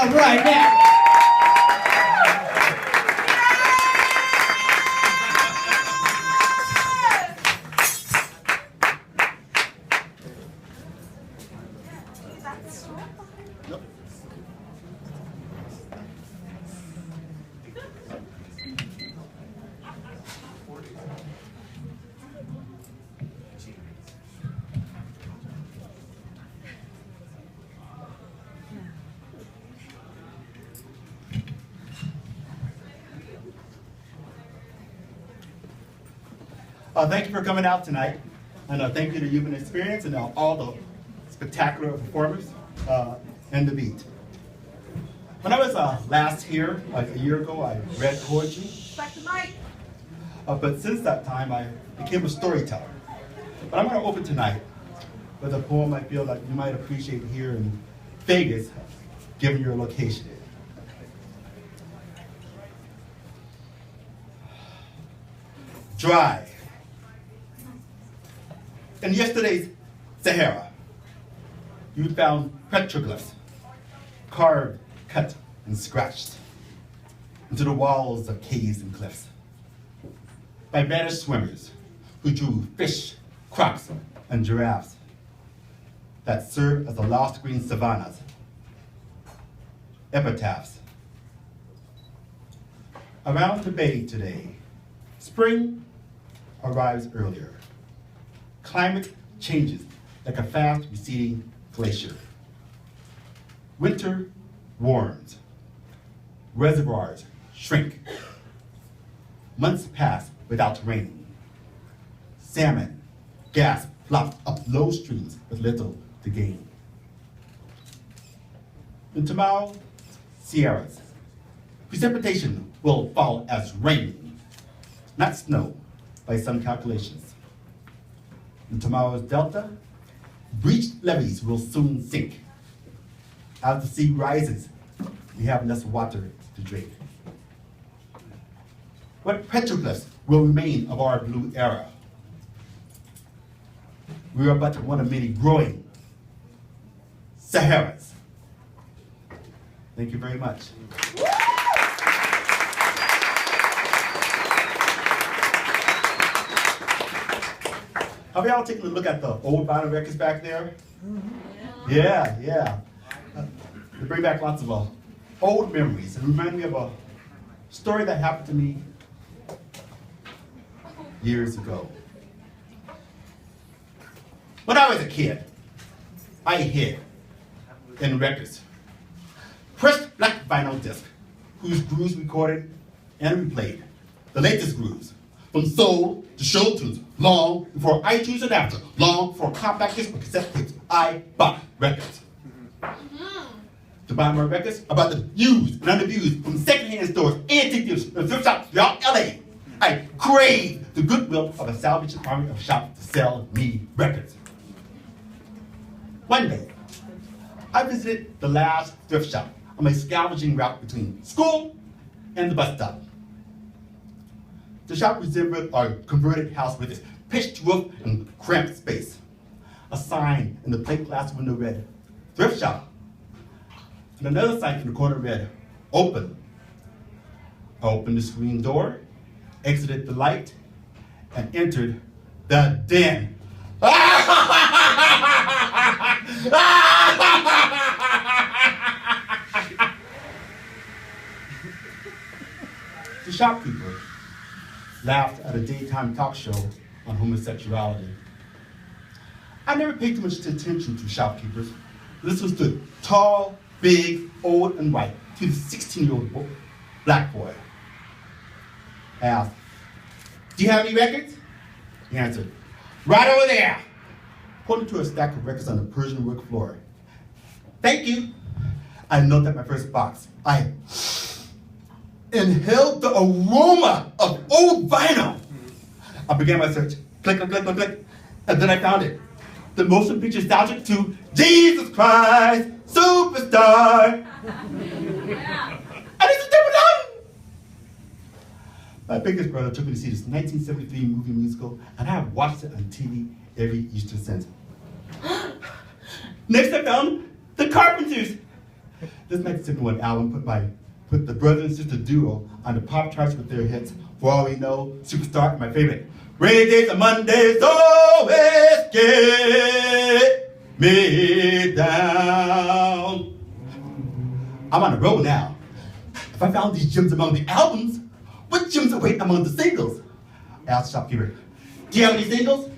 All right, now. Thank you for coming out tonight, and thank you to Human Experience and all the spectacular performers and the beat. When I was last here, like a year ago, I read poetry. Back to Mike. But since that time, I became a storyteller. But I'm going to open tonight with a poem I feel like you might appreciate here in Vegas, given your location. Dry. In yesterday's Sahara, you found petroglyphs, carved, cut, and scratched into the walls of caves and cliffs by vanished swimmers who drew fish, crocs, and giraffes that serve as the lost green savannas, epitaphs. Around the bay today, spring arrives earlier. Climate changes like a fast receding glacier. Winter warms. Reservoirs shrink. Months pass without raining. Salmon, gas flop up low streams with little to gain. In tomorrow, Sierras, precipitation will fall as rain, not snow by some calculations. In tomorrow's delta, breached levees will soon sink. As the sea rises, we have less water to drink. What petroglyphs will remain of our blue era? We are but one of many growing Saharas. Thank you very much. Have y'all taken a look at the old vinyl records back there? Yeah. They bring back lots of old memories and remind me of a story that happened to me years ago. When I was a kid, I hid in records, pressed black vinyl disc, whose grooves recorded and replayed the latest grooves, from soul to show tunes, long before iTunes and after, long before compact discs or cassette tapes. I bought records. To buy my records about the used and underused from secondhand stores, antique dealers, and thrift shops throughout LA. I craved the goodwill of a salvation army of shops to sell me records. One day, I visited the last thrift shop on my scavenging route between school and the bus stop. The shop resembled a converted house with its pitched roof and cramped space. A sign in the plate glass window read, "Thrift shop." And another sign in the corner read, "Open." I opened the screen door, exited the light, and entered the den. The shopkeeper laughed at a daytime talk show on homosexuality. I never paid too much attention to shopkeepers. This was the tall, big, old, and white to the 16-year-old black boy. I asked, "Do you have any records?" He answered, "Right over there," pointing to a stack of records on the Persian work floor. "Thank you." I looked at my first box. I inhaled the aroma of old vinyl. I began my search. Click, click, click, click, click. And then I found it. The motion picture soundtrack to Jesus Christ Superstar. And it's a double done. My biggest brother took me to see this 1973 movie musical, and I have watched it on TV every Easter since. Next I found The Carpenters. This 1971 album put the brother and sister duo on the pop charts with their hits For All We Know, Superstar, and my favorite, Rainy Days and Mondays Always Get Me Down. I'm on the road now. If I found these gems among the albums, what gems await among the singles? I asked the shopkeeper, do you have any singles?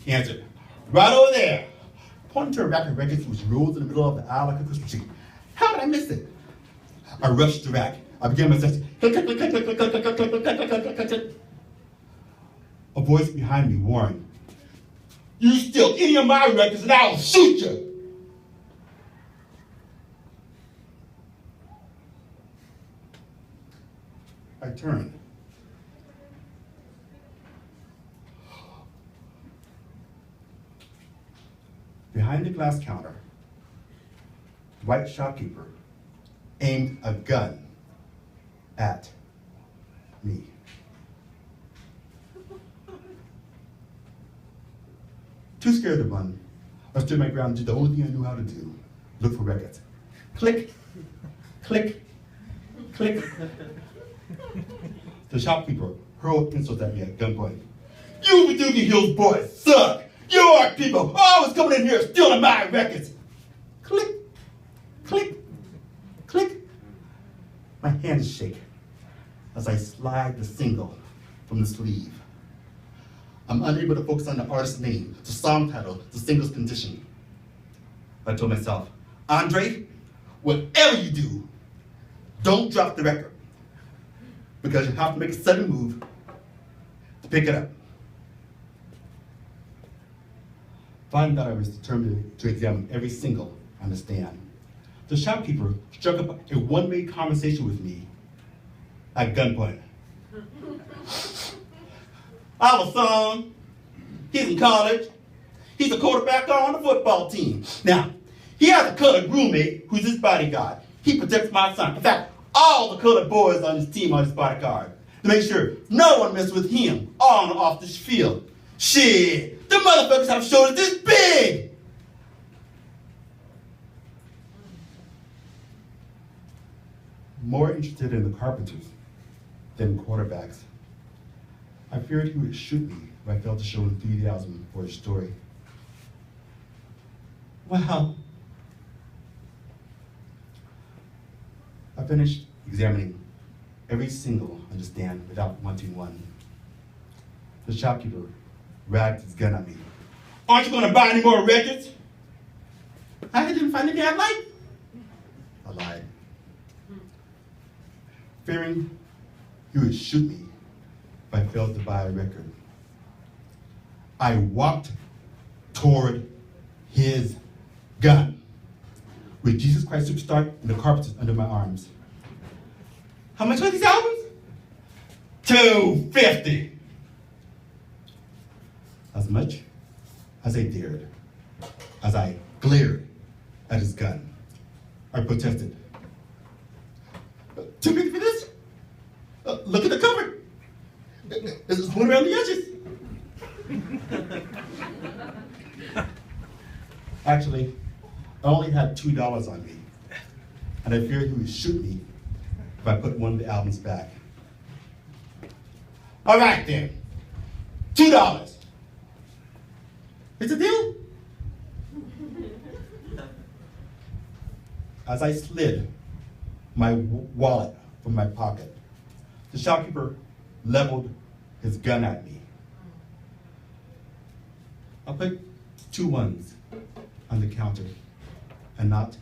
He answered, right over there. Pointing to a rack of records which rose in the middle of the aisle like a Christmas tree. How did I miss it? I rushed to the rack. I began my search. Click, click, click, click, click, click, click, click, click, click, click, click, click, click. A voice behind me warned, you steal any of my records and I'll shoot you. I turned. Behind the glass counter, the white shopkeeper aimed a gun at me. Too scared to run, I stood my ground and did the only thing I knew how to do, look for records. Click, click, click. The shopkeeper hurled insults at me at gunpoint. You Paducah Hills boys suck! Your people always coming in here stealing my records! Click, click, click. My hands shake as I slide the single from the sleeve. I'm unable to focus on the artist's name, the song title, the single's condition. I told myself, Andre, whatever you do, don't drop the record, because you have to make a sudden move to pick it up. Finding that I was determined to examine every single on the stand, the shopkeeper struck up a one-way conversation with me at gunpoint. I have a son, he's in college, he's a quarterback on the football team. Now, he has a colored roommate who's his bodyguard. He protects my son. In fact, all the colored boys on his team are his bodyguard to make sure no one messes with him on or off this field. Shit, the motherfuckers have shoulders this big. More interested in the carpenters than quarterbacks, I feared he would shoot me if I failed to show enthusiasm for his story. Well, I finished examining every single on the stand without wanting one. The shopkeeper ragged his gun at me. Aren't you going to buy any more records? I didn't find any I liked. I lied. Fearing he would shoot me if I failed to buy a record, I walked toward his gun with Jesus Christ Superstar and the Carpenters under my arms. How much were these albums? $250. As much as I dared, as I glared at his gun, I protested. $250 for this? Look at the cover. It's one around the edges. Actually, I only had $2 on me, and I feared he would shoot me if I put one of the albums back. All right then, $2. It's a deal. As I slid my wallet from my pocket, the shopkeeper leveled his gun at me. I put 2 ones on the counter and not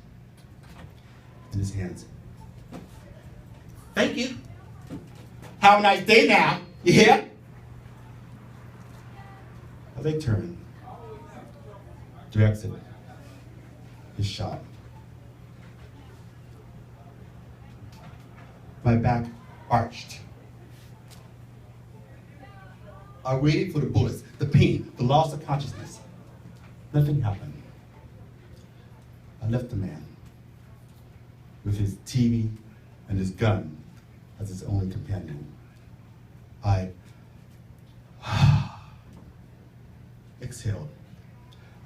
in his hands. Thank you. Have a nice day now. You hear? As I turned to exit his shop, my back arched. I waited for the bullets, the pain, the loss of consciousness. Nothing happened. I left the man with his TV and his gun as his only companion. I exhaled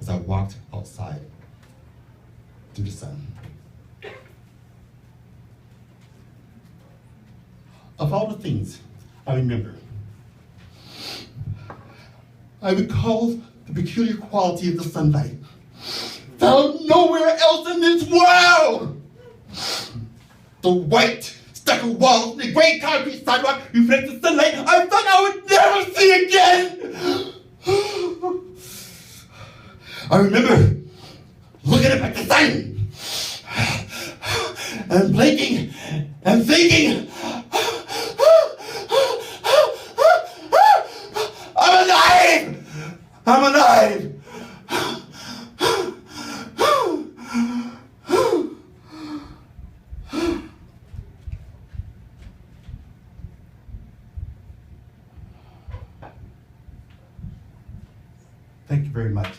as I walked outside through the sun. Of all the things I remember, I recall the peculiar quality of the sunlight found nowhere else in this world. The white stucco walls and the gray concrete sidewalk reflect the sunlight I thought I would never see again. I remember looking up at the sun and blinking and thinking, I'm alive! I'm alive! Thank you very much.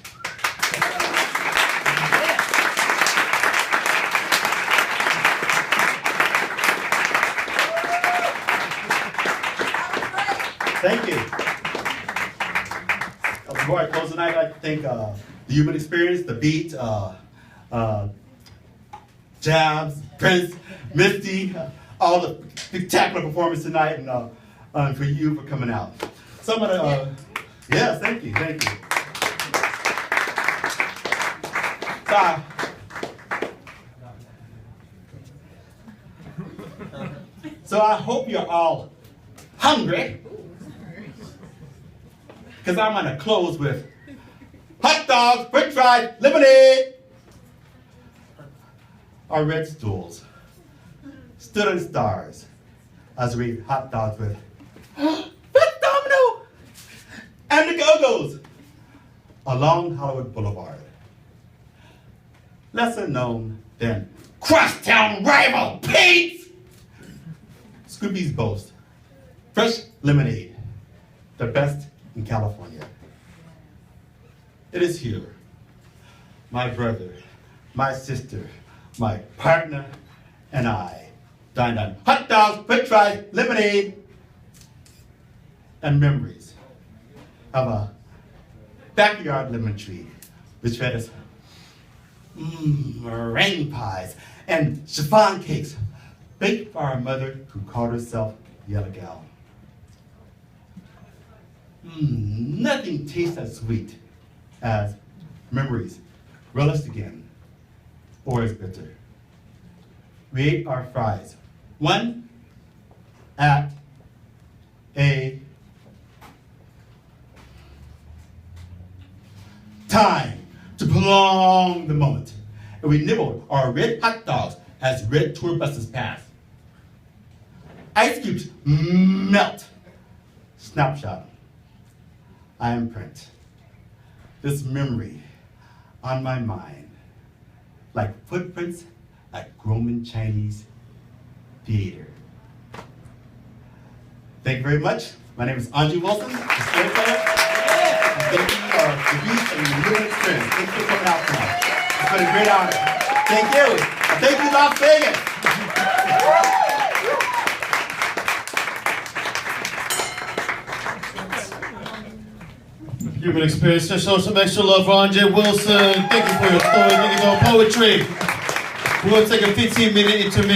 Thank you. Before I close tonight, I'd like to thank the Human Experience, the Beat, Jabs, Prince, Misty, all the spectacular performance tonight, and for you for coming out. Some of the, yes, thank you. So I hope you're all hungry, because I'm gonna close with hot dogs, french fries, lemonade. Our red stools stood in stars as we ate hot dogs with Fifth Domino and the Go-Go's along Hollywood Boulevard. Lesser known than crosstown rival Pete's. Scooby's boast, fresh lemonade, the best in California. It is here, my brother, my sister, my partner, and I dined on hot dogs, french fries, lemonade, and memories of a backyard lemon tree which fed us meringue pies and chiffon cakes baked by our mother who called herself Yellow Gal. Nothing tastes as sweet as memories relished again or as bitter. We ate our fries, one at a time to prolong the moment. And we nibbled our red hot dogs as red tour buses passed. Ice cubes melt. Snapshot. I am print. This memory on my mind, like footprints at Roman Chinese theater. Thank you very much. My name is Angie Wilson, the storyteller. Thank you for the Beast and the Human Experience. Thanks for coming out tonight. It's been a great honor. Thank you. Thank you, Las Vegas. Human Experience. Just show some extra love for Andre Wilson. Thank you for your story. Thank you for your poetry. We're going to take a 15-minute intermission.